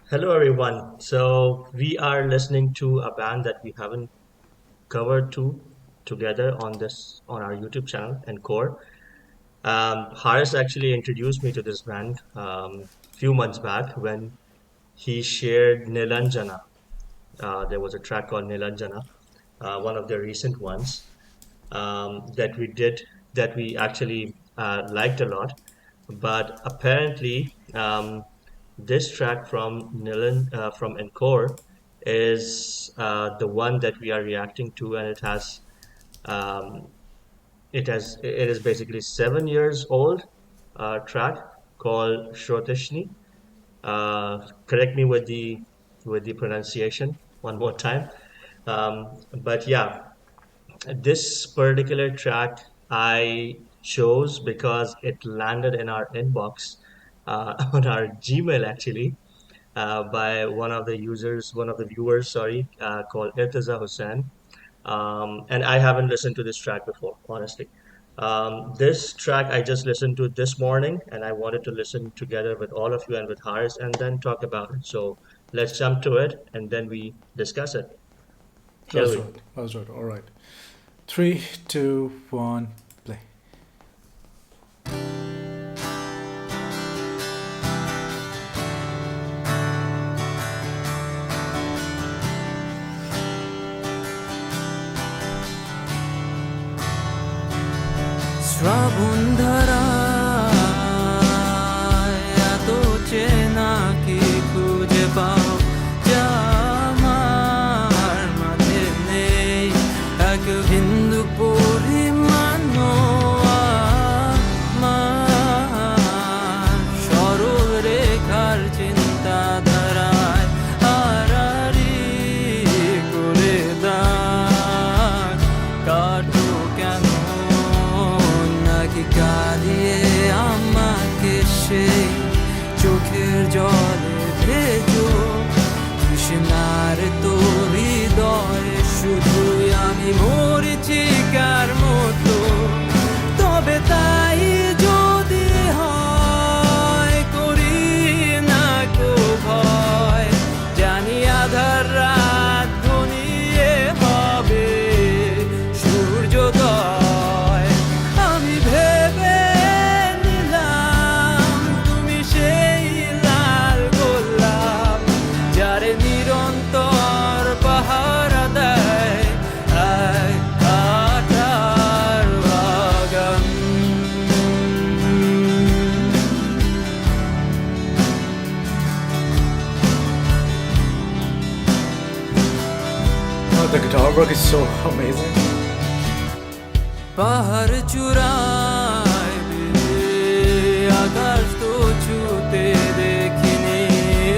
Hello, everyone. So we are listening to a band that we haven't covered together on our YouTube channel, Encore. Haris actually introduced me to this band few months back when he shared Nilanjana. There was a track called Nilanjana, one of their recent ones that we did that we actually liked a lot. But apparently, this track from Encore is the one that we are reacting to, and um, it is basically 7 years old track called Srotoshinni. Correct me with the pronunciation one more time. But yeah, this particular track I chose because it landed in our inbox on our Gmail actually by one of the viewers, sorry, called Hussain. And I haven't listened to this track before, honestly. This track I just listened to this morning, and I wanted to listen together with all of you and with Haris and then talk about it. So let's jump to it and then we discuss it, shall That's we? right. That's right. All right. Three, two, one, play. শ্রাবণ ধারায় এত চেনা কি খুঁজে পাও যা আমার মাঝে নেই এক বিন্দু পরিমাণ আমার সরল রেখার চিন্তাধারায় আড়াআড়ি করে দাগ কাটো কেন নাকি কাঁদিয়ে আমাকে সেই চোখের জলে ভেজো তৃষ্ণার তো হৃদয়ে শুধুই আমি মরিচিকার মতো তবে তাই যদি হয় করি না কো ভয় জানি আধার রাত ঘনিয়ে হবে সূর্যোদয় আমি ভেবে নিলাম তুমি সেই লাল গোলাপ যারে নিরন্তর পাহারা দেয় এক কাঁটার বাগান Oh, the guitar work is so amazing. পাহাড় চূড়ায় বেয়ে আকাশ তো ছুতে দেখিনি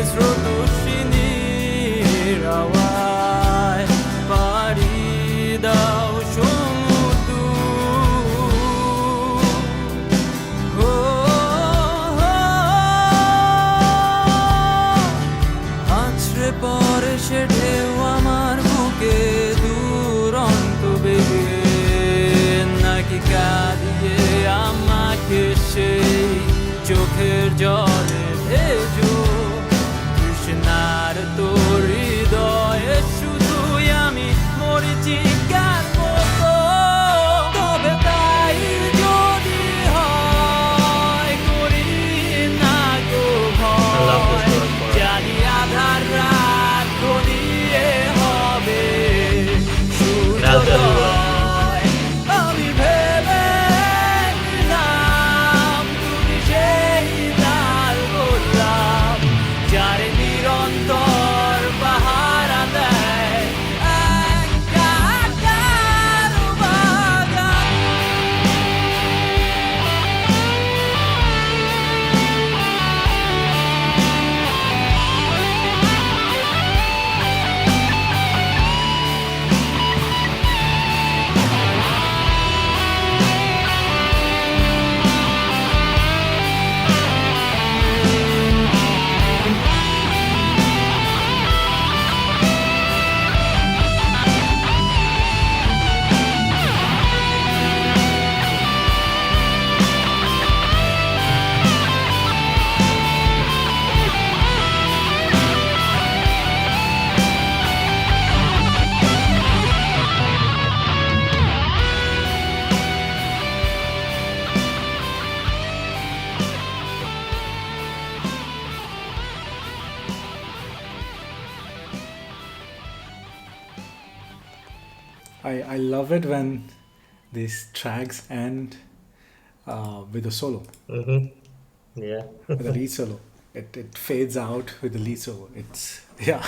স্রোতস্বিনীর আওয়ায় পাড়ি দাও সমুদ্র ও আছড়ে পড়ে সে ঢেউ আমার বুকে দুরন্ত বেগে নাকি কাঁদিয়ে আমাকে সেই চোখের জলে ভেজো তৃষ্ণার তো হৃদয়ে শুধুই আমি মরিচিকার মতো তবে তাই যদি হয় করি না গো I love this ভয় chorus part. জানি আধার রাত ঘনিয়ে I love it when these tracks end with a solo, Hmm. Yeah. with a lead solo. It fades out with the lead solo. It's yeah.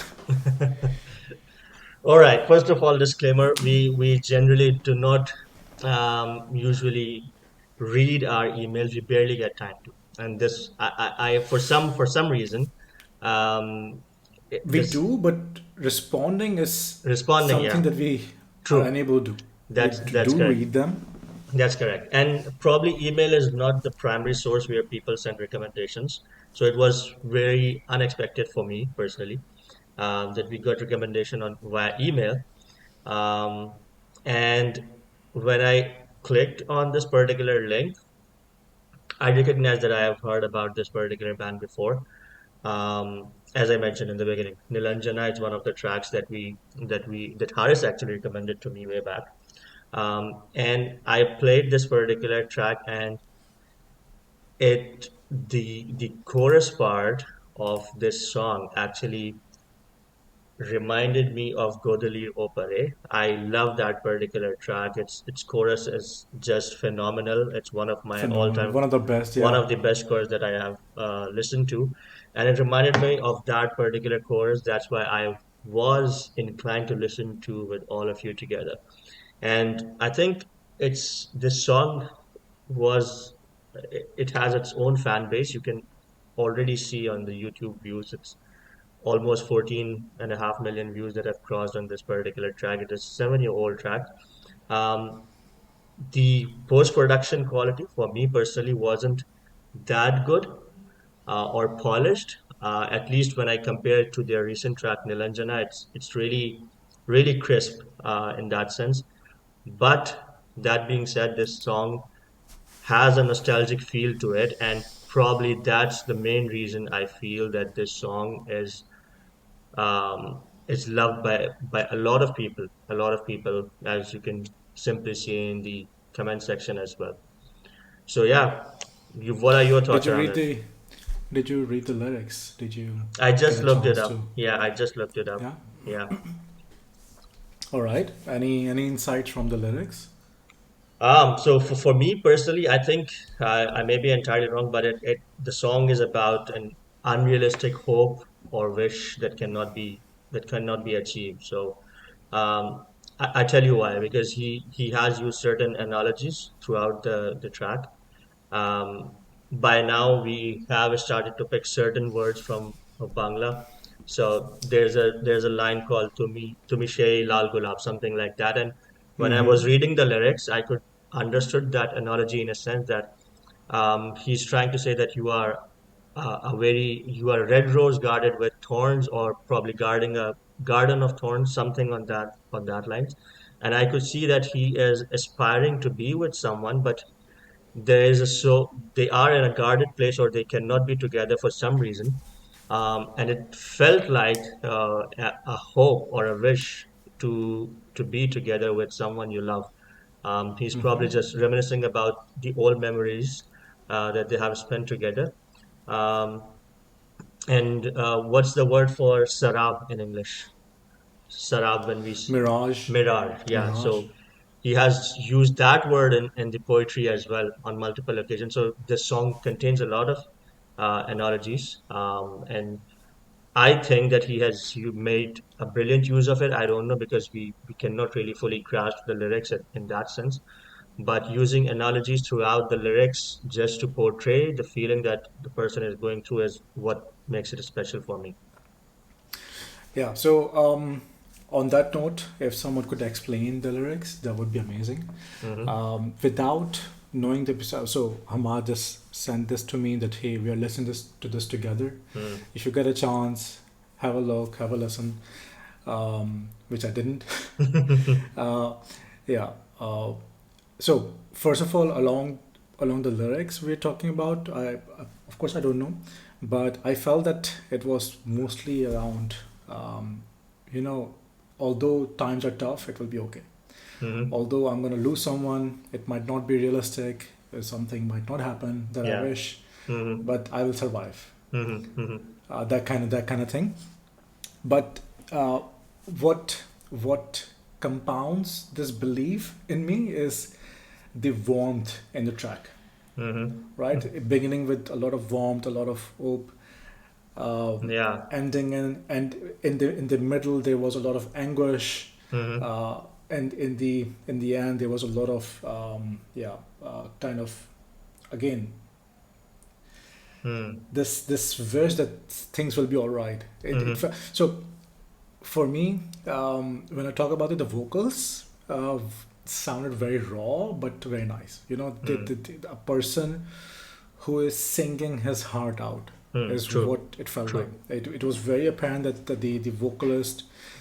All right. First of all, disclaimer: we generally do not usually read our emails. We barely get time to, and this I for some reason, We this do, but responding is responding. something Yeah, that we are true. unable to do. We That's do correct. read them. That's correct. And probably email is not the primary source where people send recommendations. So it was very unexpected for me personally that we got recommendation on via email. Um, and when I clicked on this particular link, I recognized that I have heard about this particular band before. As I mentioned in the beginning, Nilanjana is one of the tracks that Haris actually recommended to me way back. And I played this particular track, and the chorus part of this song actually reminded me of Godelier Opere. I love that particular track. Its chorus is just phenomenal. It's one of my Phenomenal. all-time One of the best. one Yeah. of the best chorus that I have listened to, and it reminded me of that particular chorus. That's why I was inclined to listen to with all of you together. And I think it's this song was it has its own fan base. You can already see on the YouTube views. It's almost 14.5 million views that have crossed on this particular track. It is a 7-year-old track. Um, the post-production quality for me personally wasn't that good or polished. At least when I compare it to their recent track Nilanjana, it's really crisp in that sense. But that being said, this song has a nostalgic feel to it, and probably that's the main reason I feel that this song is loved by a lot of people, as you can simply see in the comment section as well. So yeah, what are your Did thoughts you around read it? the Did you read the lyrics? Did you I get just a looked it chance up. to? Yeah, I just looked it up. Yeah. Yeah. All right. Any insights from the lyrics? So for me personally, I think I may be entirely wrong, but the song is about an unrealistic hope or wish that cannot be achieved. So I tell you why, because he has used certain analogies throughout the track. Um, by now, we have started to pick certain words from Bangla. So there's a line called "Tumi Shei Lal Gulab," something like that. And when I Mm-hmm. was reading the lyrics, I could understood that analogy in a sense that he's trying to say that you are a red rose guarded with thorns, or probably guarding a garden of thorns, something on that lines. And I could see that he is aspiring to be with someone, but they are in a guarded place, or they cannot be together for some reason. And it felt like a hope or a wish to be together with someone you love. He's probably just reminiscing about the old memories that they have spent together. Um, and what's the word for sarab in English? Sarab when Mirage. mirar. Yeah. Mirage. So he has used that word in the poetry as well on multiple occasions. So this song contains a lot of analogies, and I think that he has made a brilliant use of it. I don't know, because we cannot really fully grasp the lyrics in that sense, but using analogies throughout the lyrics just to portray the feeling that the person is going through is what makes it special for me. Yeah. So on that note, if someone could explain the lyrics, that would be amazing. Hmm. Without knowing the so Hamad just sent this to me that hey, we are listening to this together. Mm. If you get a chance, have a look, have a listen. Which I didn't. uh, yeah. So first of all, along the lyrics we're talking about, of course I don't know, but I felt that it was mostly around, um, you know, although times are tough, it will be okay. Hmm. Although I'm gonna lose someone, it might not be realistic. Something might not happen that I Yeah. wish, Hmm. but I will survive. Hmm. Hmm. That kind of thing. But what what compounds this belief in me is the warmth in the track, Mm-hmm. right? Beginning with a lot of warmth, a lot of hope, Yeah. ending and in the middle there was a lot of anguish, Mm-hmm. and in the end there was a lot of kind of again Mm-hmm. this wish that things will be all right. Mm-hmm. So for me, when I talk about it, the vocals sounded very raw but very nice. You know, a person who is singing his heart out Mm-hmm. is True. what it felt like. True. It was very apparent that the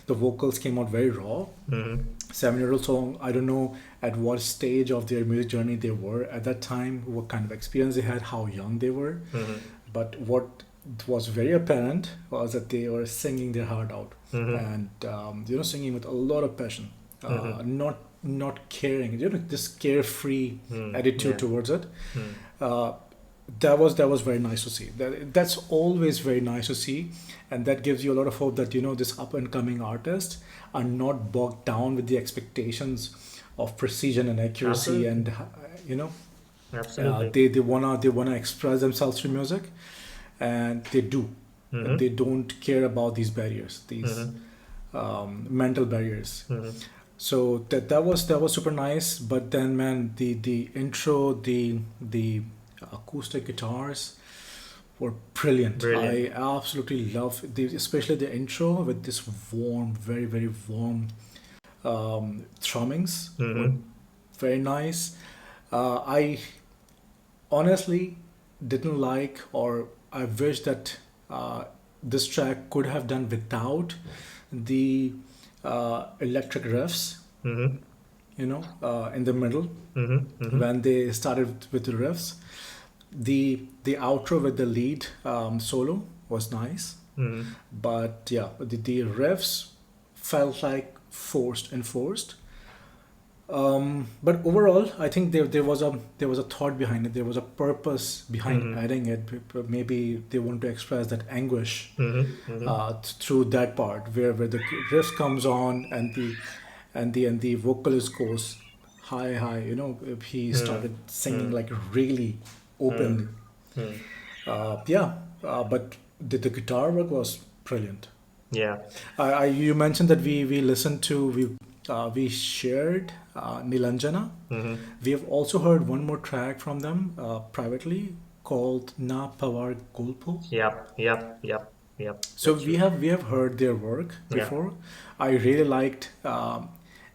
vocals came out very raw. Mm-hmm. 7 year old song. I don't know at what stage of their music journey they were at that time, what kind of experience they had, how young they were. Mm-hmm. But what was very apparent was that they were singing their heart out, Mm-hmm. and singing with a lot of passion, Mm-hmm. not caring, this carefree Mm-hmm. attitude Yeah. towards it. Mm-hmm. Uh, that was very nice to see. That's always very nice to see, and that gives you a lot of hope that this up and coming artists are not bogged down with the expectations of precision and accuracy, Absolutely. and you know Absolutely. they wanna express themselves through music, and they do. Mm-hmm. They don't care about these barriers, these Mm-hmm. mental barriers. Mm-hmm. So that was super nice. But then, man, the intro, the acoustic guitars were brilliant. Brilliant. I absolutely love especially the intro with this warm, very very warm thrummings were Mm-hmm. very nice. I honestly didn't like, or I wish that this track could have done without the electric riffs, Mm-hmm. in the middle Mm-hmm. Mm-hmm. when they started with the riffs. The outro with the lead solo was nice, Mm-hmm. but yeah, the riffs felt like forced. But overall, I think there was a thought behind it. There was a purpose behind Mm-hmm. adding it. Maybe they want to express that anguish Mm-hmm. Mm-hmm. through that part where the riff comes on, and the vocalist goes high. If he started singing like really openly. Mm-hmm. But the guitar work was brilliant. Yeah. You mentioned that we listened to we shared Nilanjana. Mm-hmm. We have also heard one more track from them privately called Na Pawar Gulpo. Yep. Yep. Yep. Yep. So That's we have heard their work Yeah. before. I really liked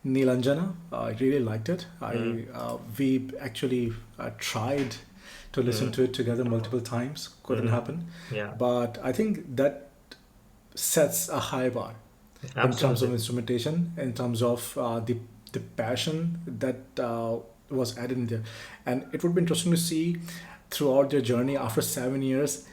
Nilanjana. I really liked it. We actually tried to listen to it together multiple times. Couldn't happen. Yeah. But I think that sets a high bar in terms of Absolutely. instrumentation, in terms of the passion that was added in there. And it would be interesting to see throughout their journey after 7 years,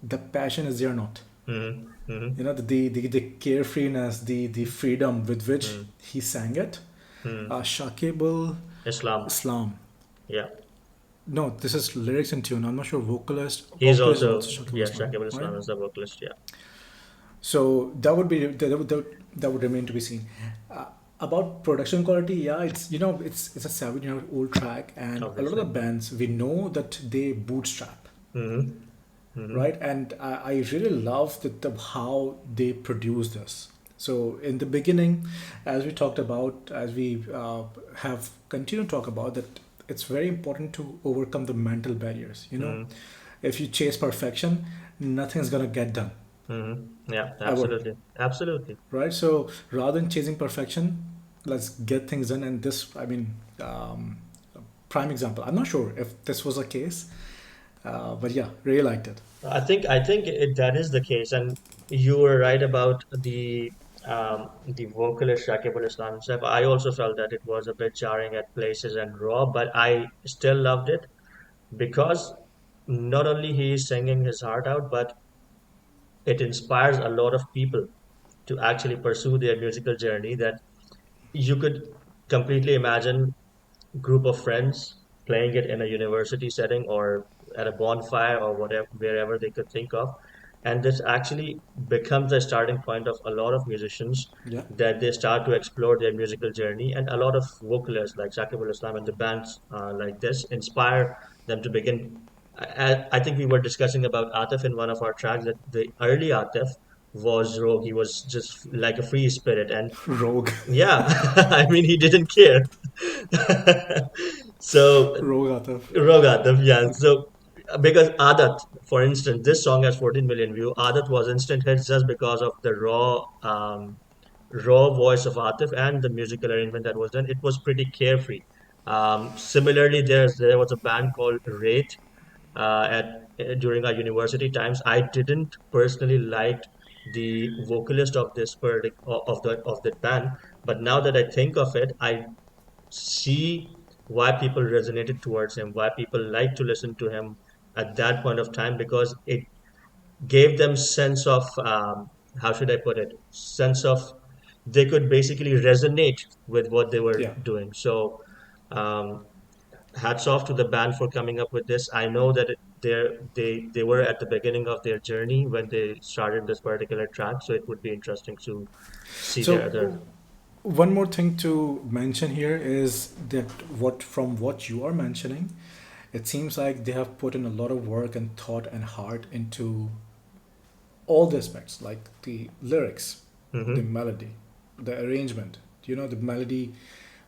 the passion is there or not. Mm-hmm. Mm-hmm. The carefreeness, the freedom with which he sang it. Shakib Islam. Islam. Yeah. No, this is lyrics and tune. I'm not sure vocalist. He's Vocalist is also also Shakib yeah. Islam, Shakib right? Islam is the vocalist. Yeah. So that would remain to be seen. About production quality, yeah, it's a 7 year old track, and a lot of the Obviously. bands we know that they bootstrap, Mm-hmm. Mm-hmm. right? And I really love how they produce this. So in the beginning, as we talked about, as we have continued to talk about, that it's very important to overcome the mental barriers. If you chase perfection, nothing's gonna get done. Mm-hmm. Yeah. Ever. Absolutely. Absolutely. Right? So rather than chasing perfection, let's get things done. And this, I mean, prime example. I'm not sure if this was a case, but yeah, really liked it. I think that is the case, and you were right about the vocalist Shakib Islam himself. I also felt that it was a bit jarring at places and raw, but I still loved it because not only he is singing his heart out, but it inspires a lot of people to actually pursue their musical journey. That you could completely imagine group of friends playing it in a university setting or at a bonfire or whatever wherever they could think of, And this actually becomes the starting point of a lot of musicians Yeah. that they start to explore their musical journey, and a lot of vocalists like Shakib Islam and the bands like this inspire them to begin. I think we were discussing about Atif in one of our tracks that the early Atif was rogue. He was just like a free spirit, and Rogue. yeah, I mean, he didn't care. So, Rogue Ataf. Rogatav, yeah. So, because Adat, for instance, this song has 14 million views. Adat was instant hits just because of the raw voice of Atif and the musical arrangement that was done. It was pretty carefree. Similarly, there was a band called Wraith at during our university times. I didn't personally like the vocalist of this of that band, but now that I think of it, I see why people resonated towards him, why people like to listen to him at that point of time, because it gave them sense of how should I put it, sense of they could basically resonate with what they were Yeah. doing. So um, hats off to the band for coming up with this. I know that they were at the beginning of their journey when they started this particular track, so it would be interesting to see their other. So one more thing to mention here is that what from what you are mentioning, it seems like they have put in a lot of work and thought and heart into all the aspects, like the lyrics, the Hmm. melody, the arrangement. The melody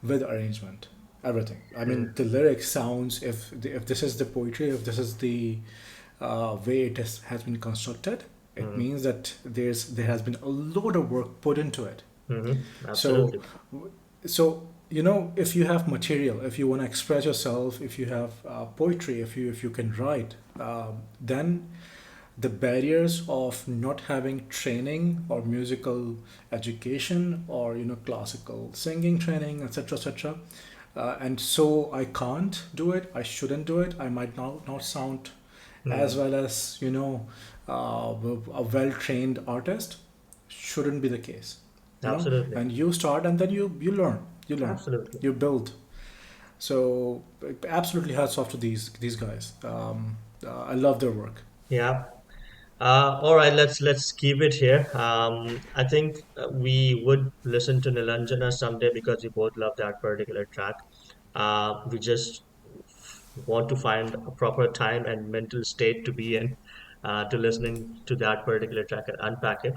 with arrangement, everything. I mean, the lyric sounds. If this is the poetry, if this is the way has been constructed, it Hmm. means that there has been a lot of work put into it. Hmm. So, Absolutely. if you have material, if you want to express yourself, if you have poetry, if you can write, then the barriers of not having training or musical education or classical singing training, etc., etc. And so I can't do it. I shouldn't do it. I might not sound as Hmm. well as a well trained artist. Shouldn't be the case. Absolutely. And you start and then you learn, Absolutely. you build. So absolutely hats off to these guys. I love their work. Yeah. All right, let's keep it here. I think we would listen to Nilanjana someday because we both love that particular track. We just want to find a proper time and mental state to be in to listening to that particular track and unpack it.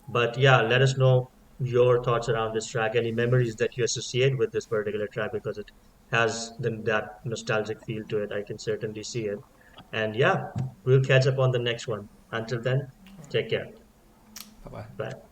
But yeah, let us know your thoughts around this track, any memories that you associate with this particular track because it has that nostalgic feel to it. I can certainly see it. And yeah, we'll catch up on the next one. Until then, take care. Bye bye. Bye.